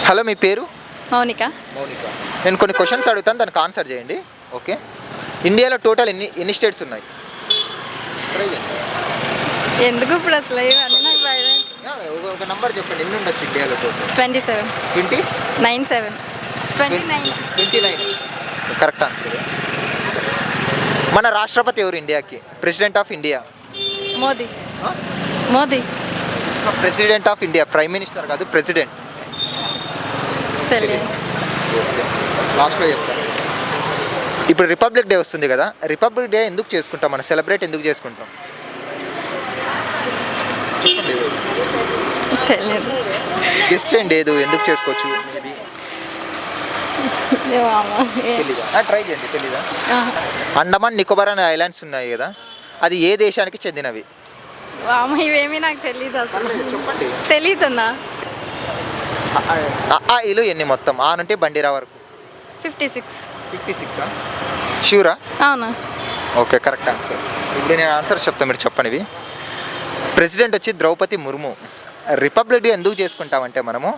Hello, మీ పేరు? మౌనిక. నేను కొన్ని క్వశ్చన్స్ అడుగుతాను, దానికి ఆన్సర్ చేయండి. ఓకే. ఇండియాలో టోటల్ ఎన్ని స్టేట్స్ ఉన్నాయి? ఎందుకు ఇప్పుడు అసలు ఇవన్నీ నాకు భయం. ఒక నంబర్ చెప్పండి, ఎన్ని ఉండొచ్చు ఇండియాలో టోటల్? 27. 20? 97. 29. 29 correct answer. మన రాష్ట్రపతి ఎవరు ఇండియాకి? President of India. Modi. Modi. President of India, prime minister కాదు, ప్రెసిడెంట్. తెలియదు. లాస్ట్లో చెప్తాను. ఇప్పుడు రిపబ్లిక్ డే వస్తుంది కదా, రిపబ్లిక్ డే ఎందుకు చేసుకుంటాం, మనం సెలబ్రేట్ ఎందుకు చేసుకుంటాం? తెలియదు. గెస్ట్ చేయండి, ఏదో ఎందుకు చేసుకోవచ్చు. ట్రై చేయండి, తెలీదా? అండమాన్ నికోబార్ అనే ఐలాండ్స్ ఉన్నాయి కదా, అది ఏ దేశానికి చెందినవి? ఇవేమీ నాకు తెలియదు అసలు. చెప్పండి. తెలీదన్నా. ఇలు ఎన్ని మొత్తం ఆ నుండి బండిరా వరకు? 56. 56 షూరా? అవునా? Okay, correct answer. ఇప్పుడు నేను ఆన్సర్ చెప్తాను, మీరు చెప్పనివి. ప్రెసిడెంట్ వచ్చి ద్రౌపది ముర్ము. రిపబ్లిక్ డే ఎందుకు చేసుకుంటామంటే మనము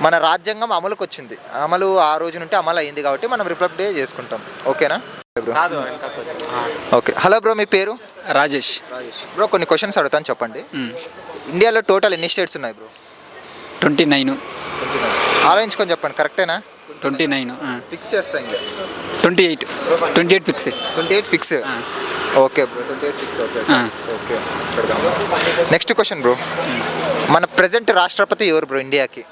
మన రాజ్యాంగం అమలుకి వచ్చింది, అమలు ఆ రోజు నుండి అమలు అయింది కాబట్టి మనం రిపబ్లిక్ డే చేసుకుంటాం. ఓకేనా బ్రో? ఓకే. హలో బ్రో, మీ పేరు? రాజేష్. బ్రో, కొన్ని క్వశ్చన్స్ అడుగుతాను, చెప్పండి. ఇండియాలో టోటల్ ఎన్ని స్టేట్స్ ఉన్నాయి బ్రో? 29. ఆలోచించుకొని చెప్పండి, కరెక్టేనా? 29. ఫిక్స్ చేస్తా ఇంకా. 28 fix. 28 fix. Okay bro, 28 fix. Okay okay. Next question bro, మన ప్రెజెంట్ రాష్ట్రపతి ఎవరు బ్రో ఇండియాకి?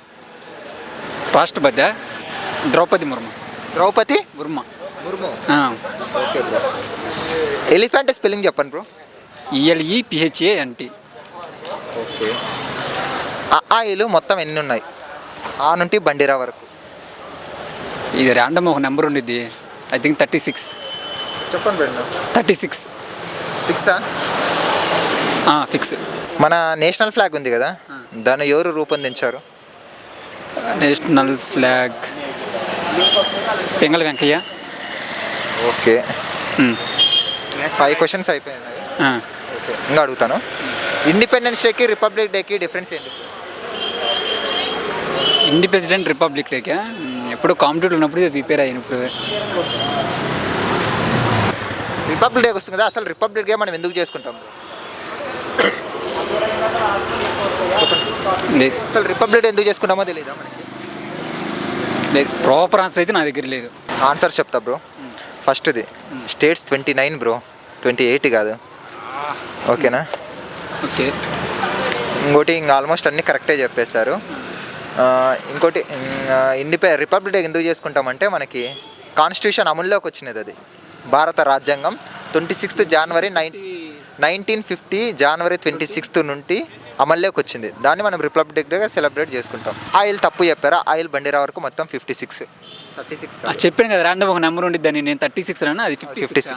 రాష్ట్రపతి Draupadi Murmu. Draupadi Murmu. Okay bro. Elephant spelling చెప్పండి బ్రో. ELEPHANT. ఓకే. ఇలు మొత్తం ఎన్ని ఉన్నాయి ఆ నుండి బండిరా వరకు? ఇది ర్యాండమ్ ఒక నెంబర్ ఉండిద్ది, ఐ థింక్ 36. చెప్పండి బ్రో. 36 ఫిక్సా? ఫిక్స్. మన నేషనల్ ఫ్లాగ్ ఉంది కదా, దాన్ని ఎవరు రూపొందించారు? National flag Pingali Venkayya. Okay. 5 questions అయిపోయినాయి. ఓకే, ఇంకా అడుగుతాను. ఇండిపెండెన్స్ డేకి రిపబ్లిక్ డేకి డిఫరెన్స్ ఏంటి? ఇండిపెండెంట్ రిపబ్లిక్ డేకా ఎప్పుడు కాంపిటేటివ్ ఉన్నప్పుడు ప్రిపేర్ అయినప్పుడు. రిపబ్లిక్ డే వస్తుంది కదా, అసలు రిపబ్లిక్ డే మనం ఎందుకు చేసుకుంటాం? అసలు రిపబ్లిక్ డే ఎందుకు చేసుకుంటామో తెలీదా మనకి? లేదు, ప్రాపర్ ఆన్సర్ అయితే నా దగ్గర లేదు. ఆన్సర్ చెప్తా బ్రో. ఫస్ట్ది స్టేట్స్ 29 బ్రో, 28 కాదు. ఓకేనా? ఓకే. ఇంకోటి ఇంకా ఆల్మోస్ట్ అన్నీ కరెక్టే చెప్పేశారు. ఇంకోటి రిపబ్లిక్ డే ఎందుకు చేసుకుంటామంటే మనకి కాన్స్టిట్యూషన్ అమల్లోకి వచ్చినది, అది భారత రాజ్యాంగం 26 జనవరి 1950 జనవరి 26 నుండి అమల్లోకి వచ్చింది. దాన్ని మనం రిపబ్లిక్ డేగా సెలబ్రేట్ చేసుకుంటాం. ఆయిల్ తప్పు చెప్పారా? ఆయిల్ బండిరా వరకు మొత్తం 56. చెప్పాను కదా, ర్యాండమ్ ఒక నెంబర్ ఉండిద్దని. నేను 36 అన్నా, అది 56.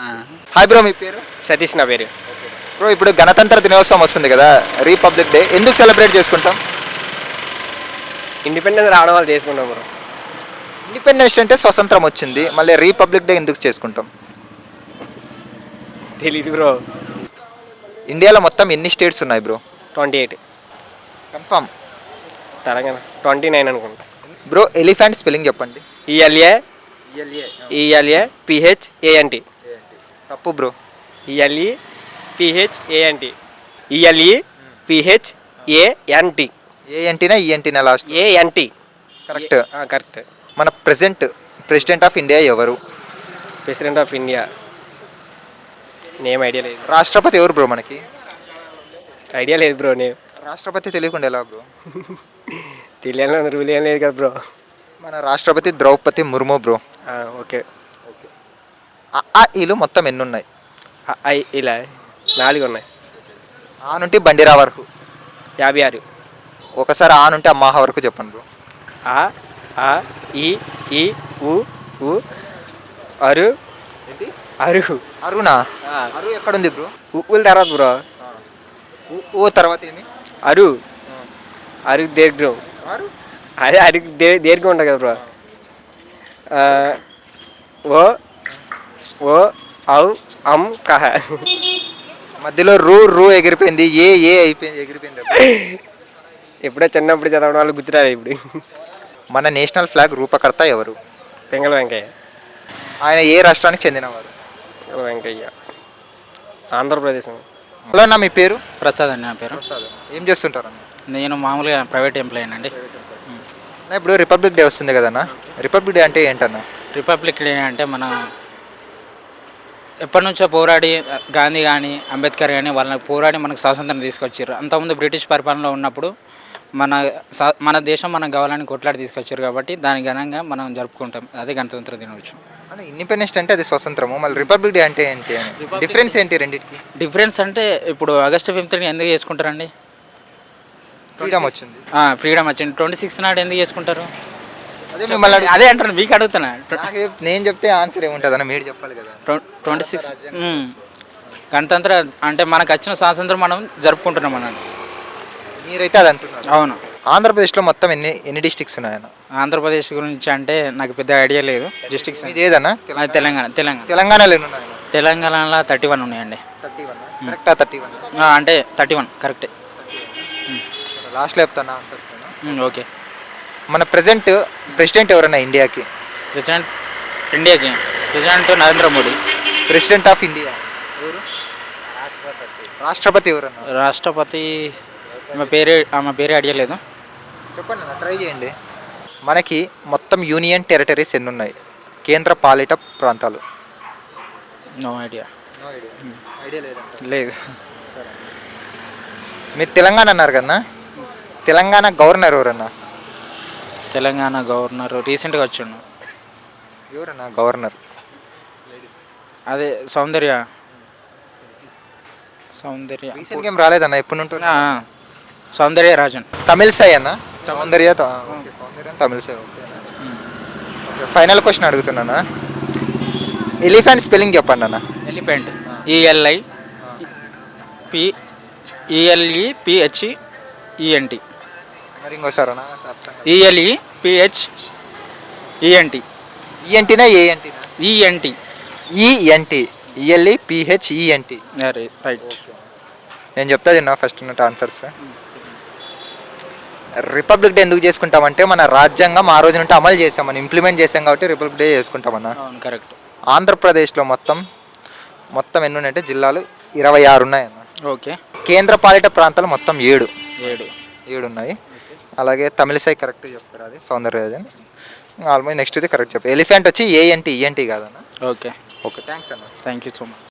హాయ్ బ్రో, మీ పేరు? సతీష్ నా పేరు. బ్రో, ఇప్పుడు గణతంత్ర దినోత్సవం వస్తుంది కదా, రిపబ్లిక్ డే ఎందుకు సెలబ్రేట్ చేసుకుంటాం? ఇండిపెండెన్స్ రావడం వాళ్ళు చేసుకుంటాం బ్రో. ఇండిపెండెన్స్ అంటే స్వతంత్రం వచ్చింది, మళ్ళీ రిపబ్లిక్ డే ఎందుకు చేసుకుంటాం? తెలీదు బ్రో. ఇండియాలో మొత్తం ఎన్ని స్టేట్స్ ఉన్నాయి బ్రో? 28. కన్ఫర్మ్? తెలంగాణ 29 అనుకుంటా బ్రో. ఎలిఫెంట్ స్పెల్లింగ్ చెప్పండి. ELEPHANT. తప్పు బ్రో. ELEPHANT. ELEPHANT. ఏంటినా ఈఎన్టీనా లాస్ట్? ANT. కరెక్ట్. కరెక్ట్. మన ప్రెసిడెంట్ ఆఫ్ ఇండియా ఎవరు? President of India name idea లేదు. రాష్ట్రపతి ఎవరు బ్రో మనకి? ఐడియా లేదు బ్రో. నేమ్ రాష్ట్రపతి తెలియకుండా ఎలా బ్రో? తెలియాలని రూల్ ఏం లేదు కదా బ్రో. మన రాష్ట్రపతి ద్రౌపది ముర్ము బ్రో. ఓకే. ఇలు మొత్తం ఎన్ని ఉన్నాయి? ఇలా 4 ఉన్నాయి. ఆ నుండి బండిరా వరకు 56. ఒకసారి ఆ నుండి అమ్మాహ వరకు చెప్పండి బ్రో. ఆ ఈ ఊ అరు అరునా? అరు ఎక్కడుంది బ్రో? ఉప్పుల తర్వాత బ్రో. ఓ తర్వాత ఏమి? అరు దీర్ఘం. అదే దీర్ఘం ఉంటుంది కదా బ్రో. ఓ ఔ అం కహ. మధ్యలో రూ ఎగిరిపోయింది, ఏ అయిపోయింది, ఎగిరిపోయింది. ఎప్పుడో చిన్నప్పుడు చదవడం వాళ్ళు గుర్తురాలి ఇప్పుడు. మన నేషనల్ ఫ్లాగ్ రూపకర్త ఎవరు? పింగళ వెంకయ్య. ఆయన ఏ రాష్ట్రానికి చెందినవారు? పింగళ వెంకయ్య ఆంధ్రప్రదేశ్. హలో అన్న, మీ పేరు? ప్రసాద్ అండి నా పేరు. ఏం చేస్తుంటారు అన్న? నేను మామూలుగా ప్రైవేట్ ఎంప్లాయీ అండి. అన్న, ఇప్పుడు రిపబ్లిక్ డే వస్తుంది కదన్న, రిపబ్లిక్ డే అంటే ఏంటన్న? రిపబ్లిక్ డే అంటే మన ఎప్పటి నుంచో పోరాడి గాంధీ కానీ అంబేద్కర్ కానీ వాళ్ళని పోరాడి మనకు స్వాతంత్రం తీసుకొచ్చారు. అంతకుముందు బ్రిటిష్ పరిపాలనలో ఉన్నప్పుడు మన దేశం మనకు కావాలని కొట్లాడి తీసుకొచ్చారు కాబట్టి దాని ఘనంగా మనం జరుపుకుంటాం. అదే గణతంత్ర దినోత్సవం. అంటే ఇండిపెండెన్స్ అంటే అది స్వతంత్రము, మళ్ళీ రిపబ్లిక్ డే అంటే ఏంటి అని డిఫరెన్స్ ఏంటి రెండింటికి? డిఫరెన్స్ అంటే ఇప్పుడు ఆగస్టు 15 ఎందుకు చేసుకుంటారండి? ఫ్రీడమ్ వచ్చింది. ఫ్రీడమ్ వచ్చింది. 26 నాడు ఎందుకు చేసుకుంటారు? అదే మిమ్మల్ని అదే అంటారు, మీకు అడుగుతున్నా. నేను చెప్తే ఆన్సర్ ఏముంటుంది అన్న, మీరు చెప్పాలి కదా. 26 గణతంత్ర అంటే మనకు వచ్చిన స్వాతంత్రం మనం జరుపుకుంటున్నాం అన్నది. మీరైతే అది అంటున్నారు. అవును. ఆంధ్రప్రదేశ్లో మొత్తం ఎన్ని డిస్ట్రిక్ట్స్ ఉన్నాయన్న? ఆంధ్రప్రదేశ్ గురించి అంటే నాకు పెద్ద ఐడియా లేదు. డిస్ట్రిక్ట్స్ ఇది ఏదన్నా? తెలంగాణలో ఎన్ని ఉన్నాయి? తెలంగాణలో 31 ఉన్నాయండి. 31 కరెక్టా? 31 అంటే 31 కరెక్టే. లాస్ట్లో చెప్తాను ఆన్సర్స్. ఓకే. మన ప్రెసిడెంట్ ఎవరన్నా ఇండియాకి? ఇండియాకి president Narendra Modi. President of India ఎవరు? రాష్ట్రపతి ఎవరన్నా? రాష్ట్రపతి ఆమె పేరే ఐడియా లేదు. చెప్పండి అన్న, ట్రై చేయండి. మనకి మొత్తం యూనియన్ టెరిటరీస్ ఎన్ని ఉన్నాయి? కేంద్ర పాలిత ప్రాంతాలు. No idea. ఐడియా లేదంట. లేదు. సరే, మీరు తెలంగాణ అన్నారు కదన్నా, తెలంగాణ గవర్నర్ ఎవరన్నా? తెలంగాణ గవర్నర్ రీసెంట్గా వచ్చిండు. ఎవరన్నా గవర్నర్? అదే సౌందర్య రీసెంట్గా ఏం రాలేదన్న, ఎప్పుడు ఉంటుంది? సౌందర్య రాజన్. తమిళసై అన్న, సౌందర్య తమిళసై. ఓకే, ఫైనల్ క్వశ్చన్ అడుగుతున్నానా, ఎలిఫెంట్ స్పెల్లింగ్ చెప్పండి అన్న. Elephant ELIPHENT. మరి ఇంకోసారి అన్న. ELEPHENT. ఈఎన్టీనా ఏఎన్టీనా? ENT. ELEPHENT. రైట్. నేను చెప్తా చిన్న ఫస్ట్ ఉన్నట్టు ఆన్సర్స్. రిపబ్లిక్ డే ఎందుకు చేసుకుంటామంటే మన రాజ్యాంగం ఆ రోజు నుండి అమలు చేసాం, మనం ఇంప్లిమెంట్ చేసాం కాబట్టి రిపబ్లిక్ డే చేసుకుంటామన్న. అవును, కరెక్ట్. ఆంధ్రప్రదేశ్లో మొత్తం ఎన్ని ఉన్నాయంటే జిల్లాలు 26 ఉన్నాయన్న. ఓకే. కేంద్ర పాలిత ప్రాంతాలు మొత్తం 7 ఉన్నాయి. అలాగే తమిళసై కరెక్ట్ చెప్పారు, అది సౌందర్యరాజన్. ఆల్మోస్ట్ నెక్స్ట్ ఇది కరెక్ట్ చెప్పారు. ఎలిఫెంట్ వచ్చి ENT కాదన్న. ఓకే. థ్యాంక్స్ అన్న. Thank you so much.